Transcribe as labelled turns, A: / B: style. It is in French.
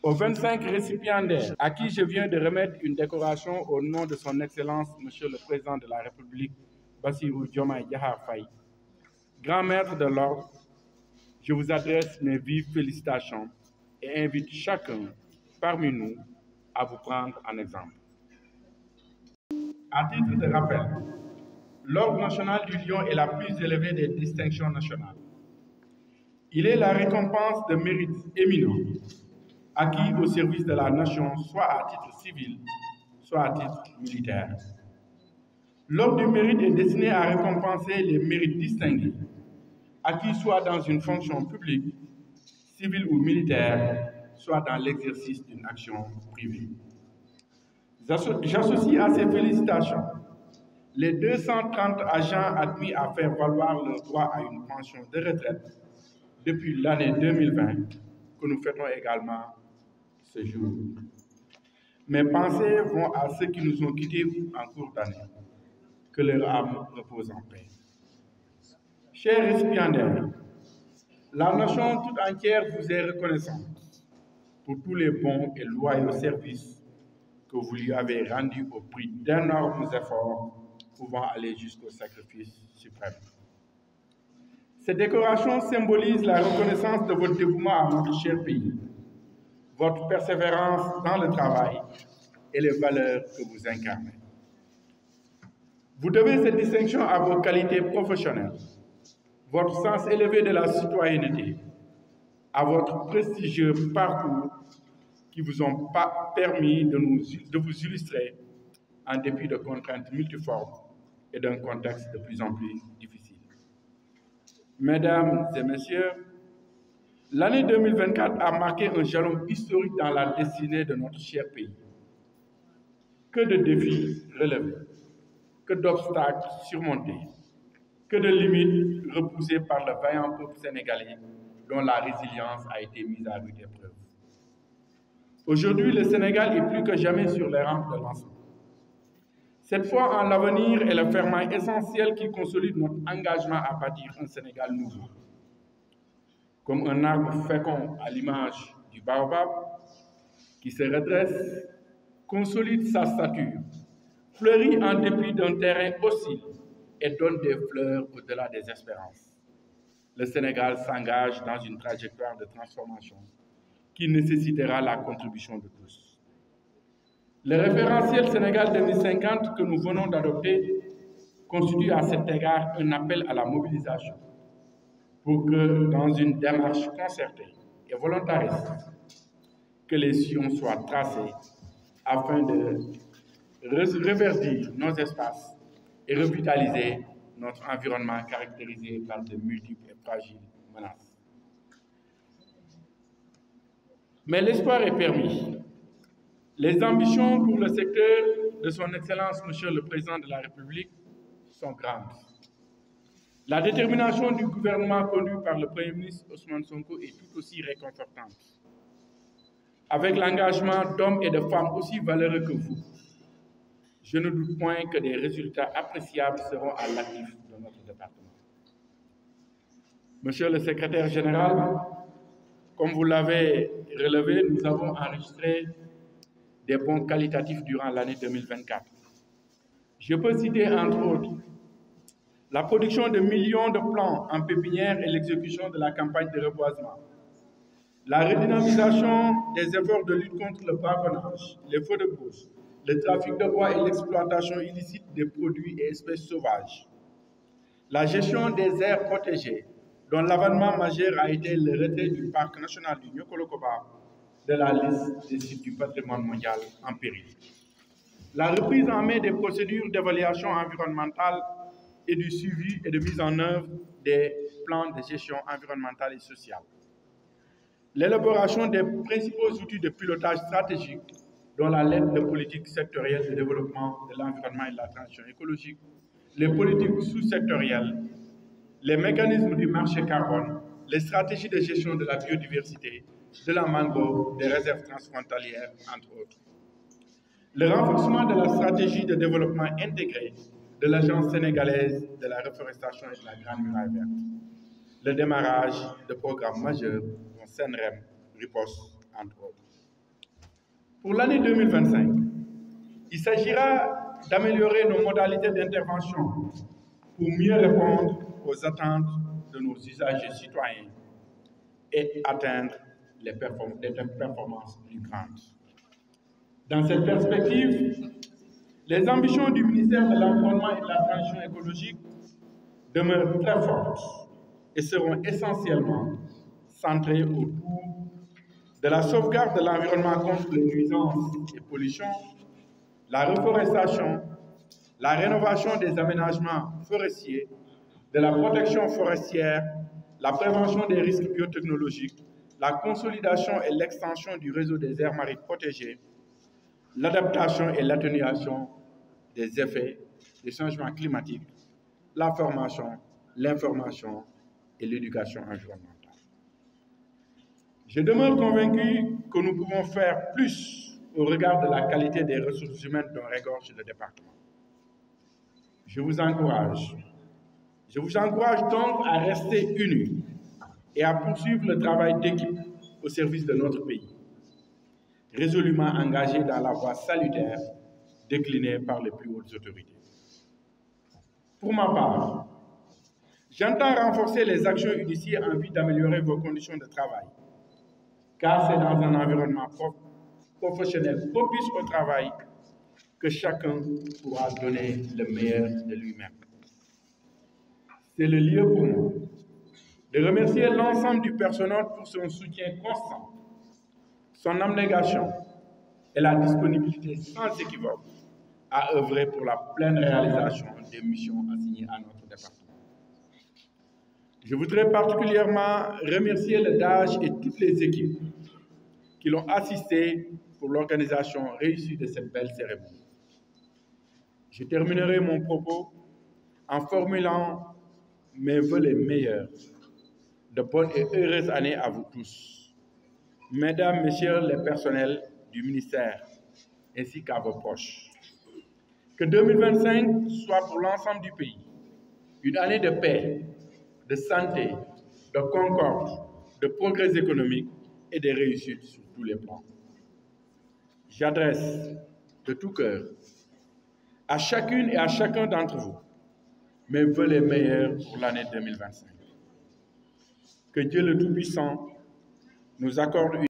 A: Aux 25 récipiendaires à qui je viens de remettre une décoration au nom de son Excellence, Monsieur le Président de la République, Bassirou Diomaye Diakhar Faye, grand maître de l'ordre, je vous adresse mes vives félicitations et invite chacun parmi nous à vous prendre en exemple. À titre de rappel, l'Ordre national du Lion est la plus élevée des distinctions nationales. Il est la récompense de mérites éminents acquis au service de la nation, soit à titre civil, soit à titre militaire. L'Ordre du mérite est destiné à récompenser les mérites distingués, acquis soit dans une fonction publique, civile ou militaire, soit dans l'exercice d'une action privée. J'associe à ces félicitations les 230 agents admis à faire valoir leur droit à une pension de retraite depuis l'année 2020, que nous fêtons également ce jour. Mes pensées vont à ceux qui nous ont quittés en cours d'année. Que leur âme repose en paix. Chers récipiendaires, la nation toute entière vous est reconnaissante pour tous les bons et loyaux services que vous lui avez rendus au prix d'énormes efforts pouvant aller jusqu'au sacrifice suprême. Cette décoration symbolise la reconnaissance de votre dévouement à notre cher pays, votre persévérance dans le travail et les valeurs que vous incarnez. Vous devez cette distinction à vos qualités professionnelles, votre sens élevé de la citoyenneté, à votre prestigieux parcours qui vous ont permis de vous illustrer en dépit de contraintes multiformes et d'un contexte de plus en plus difficile. Mesdames et messieurs, l'année 2024 a marqué un jalon historique dans la destinée de notre cher pays. Que de défis relevés, que d'obstacles surmontés, que de limites repoussées par le vaillant peuple sénégalais dont la résilience a été mise à rude épreuve. Aujourd'hui, le Sénégal est plus que jamais sur les rampes de lancement. Cette foi en l'avenir est le ferment essentiel qui consolide notre engagement à bâtir un Sénégal nouveau. Comme un arbre fécond à l'image du baobab, qui se redresse, consolide sa stature, fleurit en dépit d'un terrain hostile et donne des fleurs au-delà des espérances. Le Sénégal s'engage dans une trajectoire de transformation qui nécessitera la contribution de tous. Le référentiel Sénégal 2050 que nous venons d'adopter constitue à cet égard un appel à la mobilisation pour que, dans une démarche concertée et volontariste, que les sillons soient tracés afin de reverdir nos espaces et revitaliser notre environnement caractérisé par de multiples et fragiles menaces. Mais l'espoir est permis. Les ambitions pour le secteur de son Excellence, Monsieur le Président de la République, sont grandes. La détermination du gouvernement conduit par le Premier ministre Ousmane Sonko est tout aussi réconfortante. Avec l'engagement d'hommes et de femmes aussi valeureux que vous, je ne doute point que des résultats appréciables seront à l'actif de notre département. Monsieur le secrétaire général, comme vous l'avez relevé, nous avons enregistré des bons qualitatifs durant l'année 2024. Je peux citer entre autres la production de millions de plants en pépinière et l'exécution de la campagne de reboisement, la redynamisation des efforts de lutte contre le braconnage, les feux de brousse, le trafic de bois et l'exploitation illicite des produits et espèces sauvages, la gestion des aires protégées, dont l'avènement majeur a été le retrait du parc national du Niokolo-Koba de la liste des sites du patrimoine mondial en péril. La reprise en main des procédures d'évaluation environnementale et du suivi et de mise en œuvre des plans de gestion environnementale et sociale. L'élaboration des principaux outils de pilotage stratégique, dont la lettre de politique sectorielle de développement de l'environnement et de la transition écologique, les politiques sous-sectorielles, les mécanismes du marché carbone, les stratégies de gestion de la biodiversité, de la mangrove, des réserves transfrontalières, entre autres. Le renforcement de la stratégie de développement intégré de l'Agence sénégalaise de la reforestation et de la Grande Muraille Verte. Le démarrage de programmes majeurs dont SENREM, RIPOS, entre autres. Pour l'année 2025, il s'agira d'améliorer nos modalités d'intervention pour mieux répondre aux attentes de nos usagers citoyens et atteindre des performances plus grandes. Dans cette perspective, les ambitions du ministère de l'Environnement et de la Transition écologique demeurent très fortes et seront essentiellement centrées autour de la sauvegarde de l'environnement contre les nuisances et pollutions, la reforestation, la rénovation des aménagements forestiers, de la protection forestière, la prévention des risques biotechnologiques, la consolidation et l'extension du réseau des aires marines protégées, l'adaptation et l'atténuation des effets des changements climatiques, la formation, l'information et l'éducation environnementale. Je demeure convaincu que nous pouvons faire plus au regard de la qualité des ressources humaines dont regorge le département. Je vous encourage donc à rester unis et à poursuivre le travail d'équipe au service de notre pays, résolument engagé dans la voie salutaire déclinée par les plus hautes autorités. Pour ma part, j'entends renforcer les actions initiées en vue d'améliorer vos conditions de travail, car c'est dans un environnement professionnel propice au travail que chacun pourra donner le meilleur de lui-même. C'est le lieu pour moi de remercier l'ensemble du personnel pour son soutien constant, son abnégation et la disponibilité sans équivoque à œuvrer pour la pleine réalisation des missions assignées à notre département. Je voudrais particulièrement remercier le DAGE et toutes les équipes qui l'ont assisté pour l'organisation réussie de cette belle cérémonie. Je terminerai mon propos en formulant mes vœux les meilleurs. De bonnes et heureuses années à vous tous. Mesdames, Messieurs les personnels du ministère, ainsi qu'à vos proches. Que 2025 soit pour l'ensemble du pays une année de paix, de santé, de concorde, de progrès économique et de réussite sur tous les plans. J'adresse de tout cœur à chacune et à chacun d'entre vous mes vœux les meilleurs pour l'année 2025. Que Dieu le Tout-Puissant nous accorde une